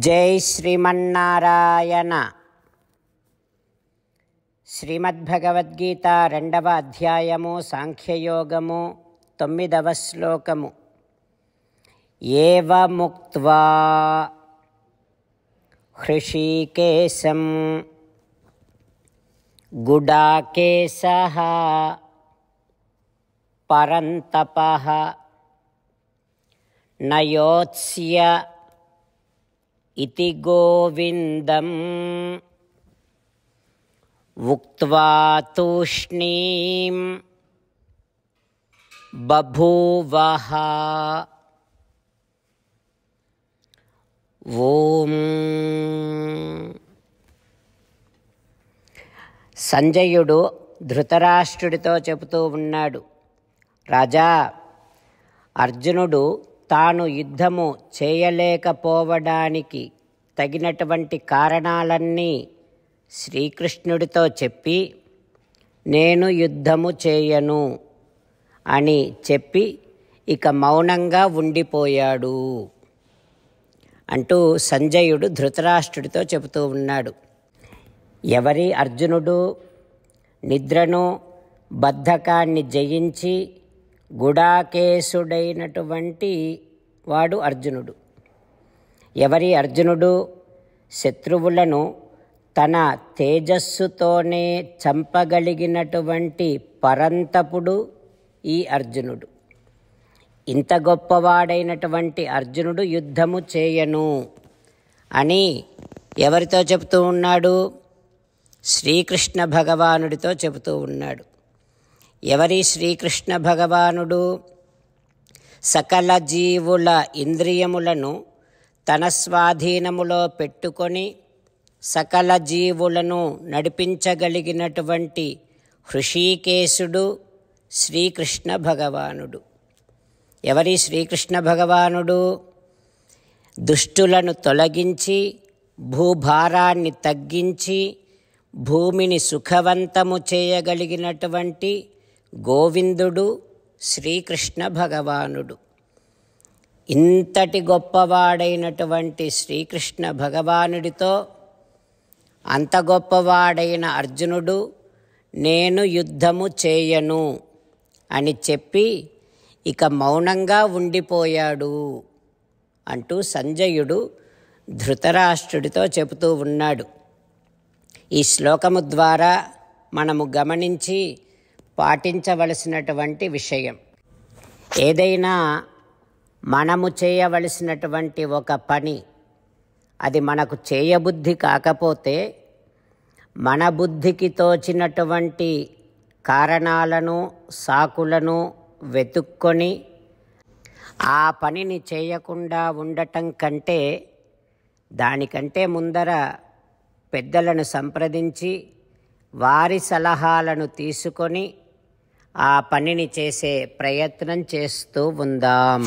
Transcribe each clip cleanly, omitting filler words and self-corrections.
జై శ్రీమన్నారాయణ. శ్రీమద్భగవద్గీత 2వ అధ్యాయము సాంఖ్యయోగము 9వ శ్లోకము. ఏవముక్త్వా హృషీకేశం గుడాకేశః పరంతపః నయోత్స్య ఇతి గోవిందం ఉక్త్వా తూష్ణీం బభూవః. ఓం. సంజయుడు ధృతరాష్ట్రుడితో చెబుతూ ఉన్నాడు, రాజా, అర్జునుడు తాను యుద్ధము చేయలేకపోవడానికి తగినటువంటి కారణాలన్నీ శ్రీకృష్ణుడితో చెప్పి, నేను యుద్ధము చేయను అని చెప్పి ఇక మౌనంగా ఉండిపోయాడు అంటూ సంజయుడు ధృతరాష్ట్రుడితో చెబుతూ ఉన్నాడు. ఎవరి అర్జునుడు నిద్రను బద్ధకాన్ని జయించి గుడాకేశుడైనటువంటి వాడు అర్జునుడు. ఎవరి అర్జునుడు శత్రువులను తన తేజస్సుతోనే చంపగలిగినటువంటి పరంతపుడు ఈ అర్జునుడు. ఇంత గొప్పవాడైనటువంటి అర్జునుడు యుద్ధము చేయను అని ఎవరితో చెబుతూ ఉన్నాడు? శ్రీకృష్ణ భగవానుడితో చెబుతూ ఉన్నాడు. ఎవరి శ్రీకృష్ణ భగవానుడు? సకల జీవుల ఇంద్రియములను తన స్వాధీనములో పెట్టుకొని సకల జీవులను నడిపించగలిగినటువంటి హృషీకేశుడు శ్రీకృష్ణ భగవానుడు. ఎవరి శ్రీకృష్ణ భగవానుడు? దుష్టులను తొలగించి భూభారాన్ని తగ్గించి భూమిని సుఖవంతము చేయగలిగినటువంటి గోవిందుడు శ్రీకృష్ణ భగవానుడు. ఇంతటి గొప్పవాడైనటువంటి శ్రీకృష్ణ భగవానుడితో అంత గొప్పవాడైన అర్జునుడు నేను యుద్ధము చేయను అని చెప్పి ఇక మౌనంగా ఉండిపోయాడు అంటూ సంజయుడు ధృతరాష్ట్రుడితో చెబుతూ ఉన్నాడు. ఈ శ్లోకము ద్వారా మనము గమనించి పాటించవలసినటువంటి విషయం, ఏదైనా మనము చేయవలసినటువంటి ఒక పని అది మనకు చేయబుద్ధి కాకపోతే మన బుద్ధికి తోచినటువంటి కారణాలను సాకులను వెతుక్కొని ఆ పనిని చేయకుండా ఉండటం కంటే దానికంటే ముందర పెద్దలను సంప్రదించి వారి సలహాలను తీసుకొని ఆ పనిని చేసే ప్రయత్నం చేస్తూ ఉందాం.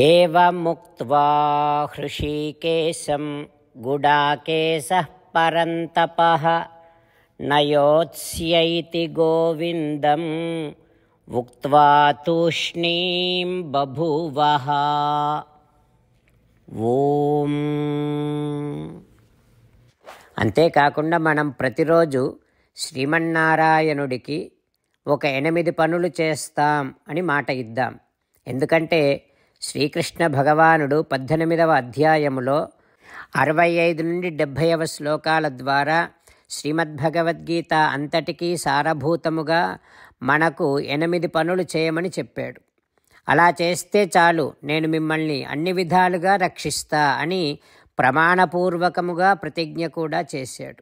ఏవముక్త్వా హృషీకేశం గుడాకేశః పరంతపః నయోత్స్యైతి గోవిందం ఉక్త్వా తూష్ణీం బభూవః. ఓం. అంతేకాకుండా మనం ప్రతిరోజు శ్రీమన్నారాయణుడికి ఒక 8 పనులు చేస్తాం అని మాట ఇద్దాం. ఎందుకంటే శ్రీకృష్ణ భగవానుడు 18వ అధ్యాయములో 65 నుండి 70వ శ్లోకాల ద్వారా శ్రీమద్భగవద్గీత అంతటికీ సారభూతముగా మనకు 8 పనులు చేయమని చెప్పాడు. అలా చేస్తే చాలు, నేను మిమ్మల్ని అన్ని విధాలుగా రక్షిస్తా అని ప్రమాణపూర్వకముగా ప్రతిజ్ఞ కూడా చేశాడు.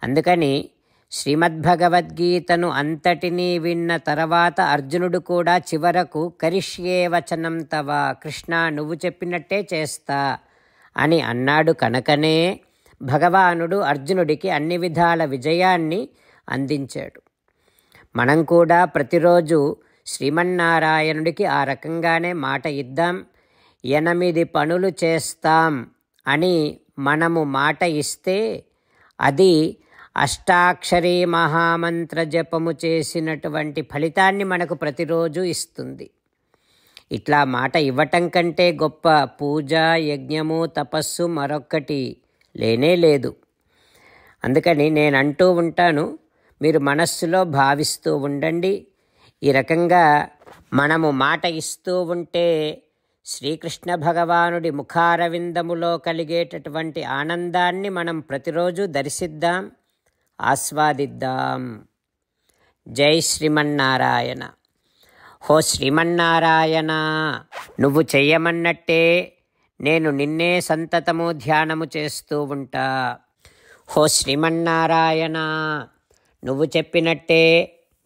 అందుకని శ్రీమద్భగవద్గీతను అంతటినీ విన్న తర్వాత అర్జునుడు కూడా చివరకు కరిష్యే వచనం తవ, కృష్ణ నువ్వు చెప్పినట్టే చేస్తా అని అన్నాడు. కనుకనే భగవానుడు అర్జునుడికి అన్ని విధాల విజయాన్ని అందించాడు. మనం కూడా ప్రతిరోజు శ్రీమన్నారాయణుడికి ఆ రకంగానే మాట ఇద్దాం. 8 పనులు చేస్తాం అని మనము మాట ఇస్తే అది అష్టాక్షరీ మహామంత్ర జపము చేసినటువంటి ఫలితాన్ని మనకు ప్రతిరోజు ఇస్తుంది. ఇట్లా మాట ఇవ్వటం కంటే గొప్ప పూజ, యజ్ఞము, తపస్సు మరొక్కటి లేనే లేదు. అందుకని నేను అంటూ ఉంటాను, మీరు మనస్సులో భావిస్తూ ఉండండి. ఈ రకంగా మనము మాట ఇస్తూ ఉంటే శ్రీకృష్ణ భగవానుడి ముఖారవిందములో కలిగేటటువంటి ఆనందాన్ని మనం ప్రతిరోజు దర్శిద్దాం, ఆస్వాదిద్దాం. జై శ్రీమన్నారాయణ. హో శ్రీమన్నారాయణ, నువ్వు చెయ్యమన్నట్టే నేను నిన్నే సంతతము ధ్యానము చేస్తూ ఉంటా. హో శ్రీమన్నారాయణ, నువ్వు చెప్పినట్టే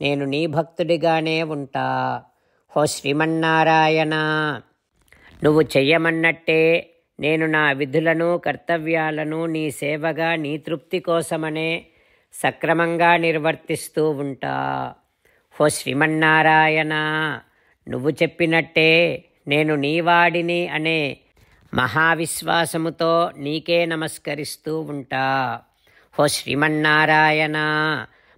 నేను నీ భక్తుడిగానే ఉంటా. హో శ్రీమన్నారాయణ, నువ్వు చెయ్యమన్నట్టే నేను నా విధులను, కర్తవ్యాలను నీ సేవగా, నీ తృప్తి కోసమనే సక్రమంగా నిర్వర్తిస్తూ ఉంటా. హో శ్రీమన్నారాయణ, నువ్వు చెప్పినట్టే నేను నీవాడిని అనే మహావిశ్వాసముతో నీకే నమస్కరిస్తూ ఉంటా. హో శ్రీమన్నారాయణ,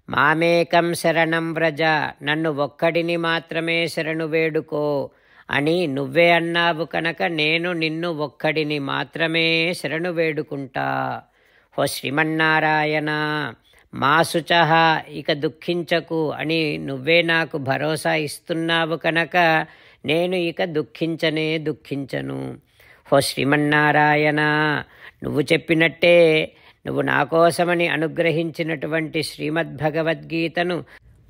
మామేకం శరణం వ్రజ, నన్ను ఒక్కడిని మాత్రమే శరణు వేడుకో అని నువ్వే అన్నావు కనుక నేను నిన్ను ఒక్కడిని మాత్రమే శరణు వేడుకుంటా. హో శ్రీమన్నారాయణ, మా శుచః, ఇక దుఃఖించకు అని నువ్వే నాకు భరోసా ఇస్తున్నావు కనుక నేను ఇక దుఃఖించను. హో శ్రీమన్నారాయణ, నువ్వు చెప్పినట్టే నువ్వు నా కోసమని అనుగ్రహించినటువంటి శ్రీమద్భగవద్గీతను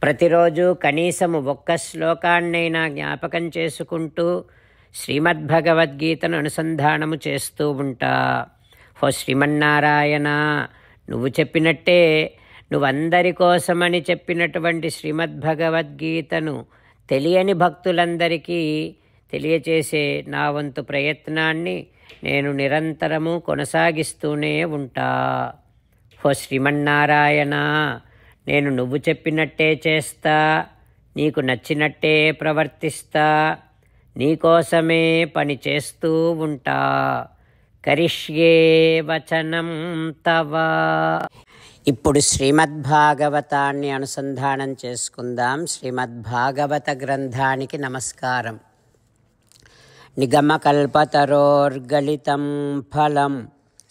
ప్రతిరోజు కనీసము ఒక్క శ్లోకాన్నైనా జ్ఞాపకం చేసుకుంటూ శ్రీమద్భగవద్గీతను అనుసంధానము చేస్తూ ఉంటా. హో శ్రీమన్నారాయణ, నువ్వు చెప్పినట్టే నువ్వందరి కోసమని చెప్పినటువంటి శ్రీమద్భగవద్గీతను తెలియని భక్తులందరికీ తెలియచేసే నా వంతు ప్రయత్నాన్ని నేను నిరంతరము కొనసాగిస్తూనే ఉంటా. హో శ్రీమన్నారాయణ, నేను నువ్వు చెప్పినట్టే చేస్తా, నీకు నచ్చినట్టే ప్రవర్తిస్తా, నీకోసమే పని చేస్తూ ఉంటా. కరిష్యే వచనం తవ. ఇప్పుడు శ్రీమద్భాగవతాన్ని అనుసంధానం చేసుకుందాం. శ్రీమద్భాగవత గ్రంథానికి నమస్కారం. నిగమకల్పతరోర్గలితం ఫలం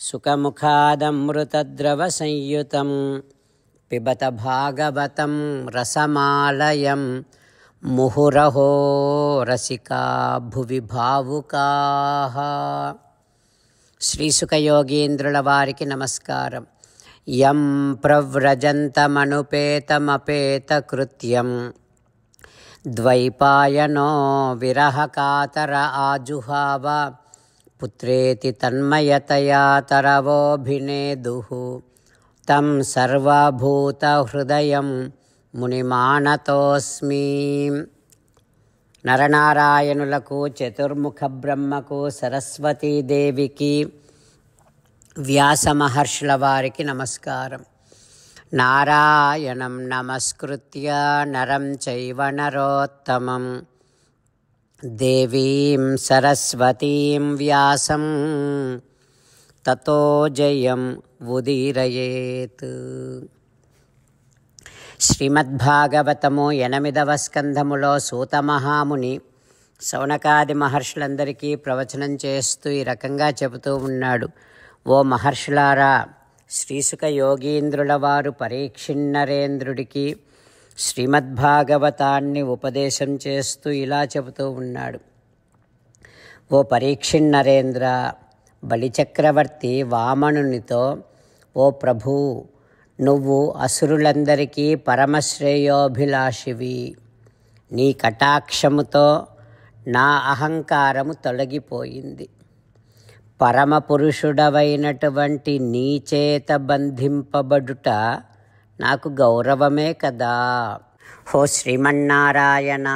సుఖముఖాదమృతద్రవ సంయుతం పిబత భాగవతం రసమాలయం ముహురహో రసికా భువి భావుకాః. శ్రీసుఖయోగీంద్రుల వారికి నమస్కారం. యం ప్రవ్రజంతమనుపేతమపేతకృత్యం ద్వైపాయనో విరహకాతర ఆజుహావ పుత్రేతి తన్మయతయా తరవోభినేదుః తం సర్వభూతహృదయం మునిమానతోస్మి. నరనారాయణులకు, చతుర్ముఖ బ్రహ్మకు, సరస్వతీదేవికి, వ్యాస మహర్షుల వారికి నమస్కారం. నారాయణం నమస్కృత్య నరం చైవ నరోత్తమం దేవీం సరస్వతీం వ్యాసం తతో జయం ఉదీరయేత్. శ్రీమద్భాగవతము 8వ స్కంధములో సూతమహాముని శౌనకాది మహర్షులందరికీ ప్రవచనం చేస్తూ ఈ రకంగా చెబుతూ ఉన్నాడు. ఓ మహర్షులారా, శ్రీసుఖ యోగీంద్రుల వారు పరీక్షిన్నరేంద్రుడికి శ్రీమద్భాగవతాన్ని ఉపదేశం చేస్తూ ఇలా చెబుతూ ఉన్నాడు. ఓ పరీక్షిన్నరేంద్ర, బలిచక్రవర్తి వామనునితో, ఓ ప్రభూ, నువ్వు అసురులందరికీ పరమశ్రేయోభిలాషివి. నీ కటాక్షముతో నా అహంకారము తొలగిపోయింది. పరమపురుషుడవైనటువంటి నీచేత బంధింపబడుట నాకు గౌరవమే కదా. హో శ్రీమన్నారాయణ,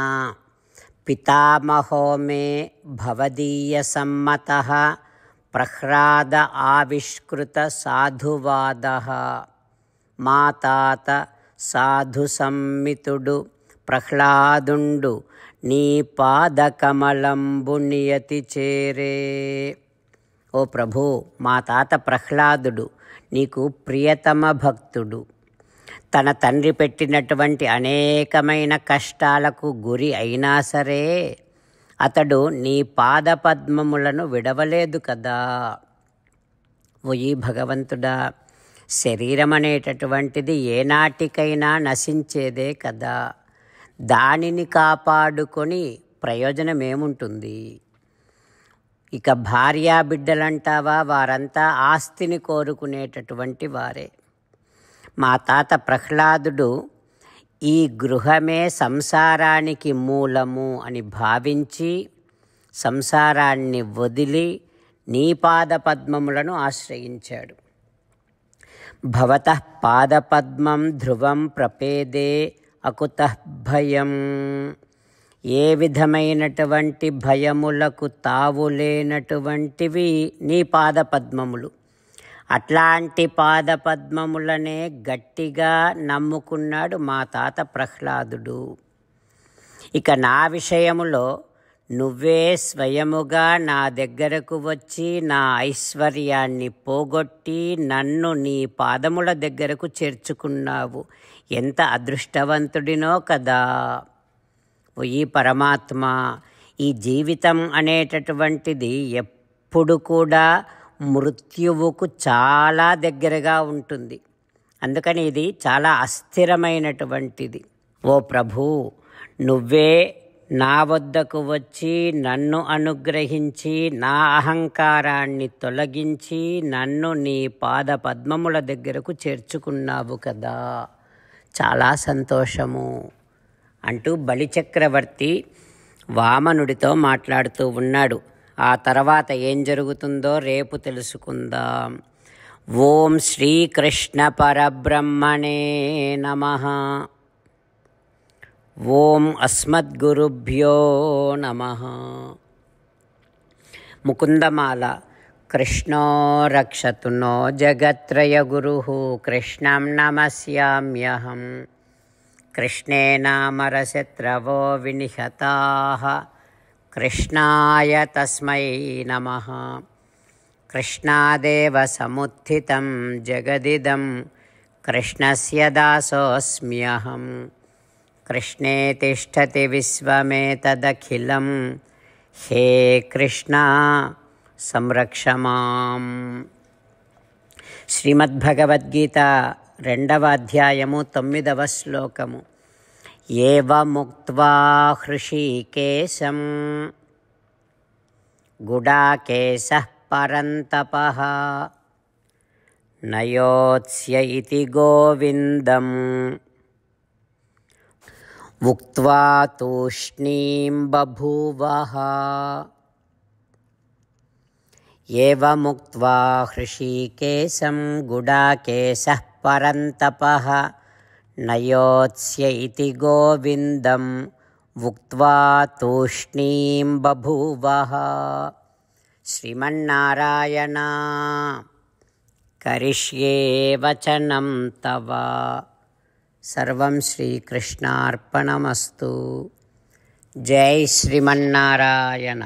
పితామహో మే భవదీయ సమ్మతః ప్రహ్లాద ఆవిష్కృత సాధువాదః. మా తాత సాధు సమ్మితుడు ప్రహ్లాదుండు నీ పాదకమలంబు నియతి చేరే. ఓ ప్రభు, మా తాత ప్రహ్లాదుడు నీకు ప్రియతమ భక్తుడు. తన తండ్రి పెట్టినటువంటి అనేకమైన కష్టాలకు గురి అయినా సరే అతడు నీ పాదపద్మములను విడవలేదు కదా. ఓయి భగవంతుడా, శరీరం అనేటటువంటిది ఏనాటికైనా నశించేదే కదా. దానిని కాపాడుకొని ప్రయోజనం ఏముంటుంది? ఇక భార్యాబిడ్డలంటావా, వారంతా ఆస్తిని కోరుకునేటటువంటి వారే. మా తాత ప్రహ్లాదుడు ఈ గృహమే సంసారానికి మూలము అని భావించి సంసారాన్ని వదిలి నీ పాదపద్మములను ఆశ్రయించాడు. భవతః పాదపద్మం ధ్రువం ప్రపేదే అకుతః భయం. ఏ విధమైనటువంటి భయములకు తావులేనటువంటివి నీ పాదపద్మములు. అట్లాంటి పాదపద్మములనే గట్టిగా నమ్ముకున్నాడు మా తాత ప్రహ్లాదుడు. ఇక నా విషయములో నువ్వే స్వయముగా నా దగ్గరకు వచ్చి నా ఐశ్వర్యాన్ని పోగొట్టి నన్ను నీ పాదముల దగ్గరకు చేర్చుకున్నావు. ఎంత అదృష్టవంతుడినో కదా. ఈ పరమాత్మ, ఈ జీవితం అనేటటువంటిది ఎప్పుడు కూడా మృత్యువుకు చాలా దగ్గరగా ఉంటుంది. అందుకని ఇది చాలా అస్థిరమైనటువంటిది. ఓ ప్రభూ, నువ్వే నా వద్దకు వచ్చి నన్ను అనుగ్రహించి నా అహంకారాన్ని తొలగించి నన్ను నీ పాదపద్మముల దగ్గరకు చేర్చుకున్నావు కదా, చాలా సంతోషము అంటూ బలిచక్రవర్తి వామనుడితో మాట్లాడుతూ ఉన్నాడు. ఆ తర్వాత ఏం జరుగుతుందో రేపు తెలుసుకుందాం. ఓం శ్రీకృష్ణ పరబ్రహ్మణే నమః. ఓం అస్మద్గురుభ్యో నమః. ముకుందమాల. కృష్ణో రక్షతు నో జగత్రయగురుః కృష్ణం నమస్యామ్యహం. కృష్ణేనామరశత్రవో వినిహతాః కృష్ణాయ తస్మై నమః. కృష్ణాదేవ సముత్థితం జగదిదం కృష్ణస్య దాసోऽస్మ్యహం. కృష్ణే తిష్టతి విశ్వమేతదఖిలం. హే కృష్ణ సంరక్ష మాం. శ్రీమద్భగవద్గీత 2వ అధ్యాయము 9వ శ్లోకము. ఏవముక్త్వా హృషీకేశం గుడాకేశః పరంతపః నయోత్స్య ఇతి గోవిందం ఉక్త్వా తూష్ణీం బభూవః. ఏవముక్త్వా హృషీకేశం గుడాకేశః పరంతపః నయోత్స్య ఇతి గోవిందం ఉక్త్వా తూష్ణీం బభూవః. శ్రీమన్నారాయణ కరిష్యే వచనం తవ. సర్వం శ్రీకృష్ణార్పణమస్తు. జై శ్రీమన్నారాయణ.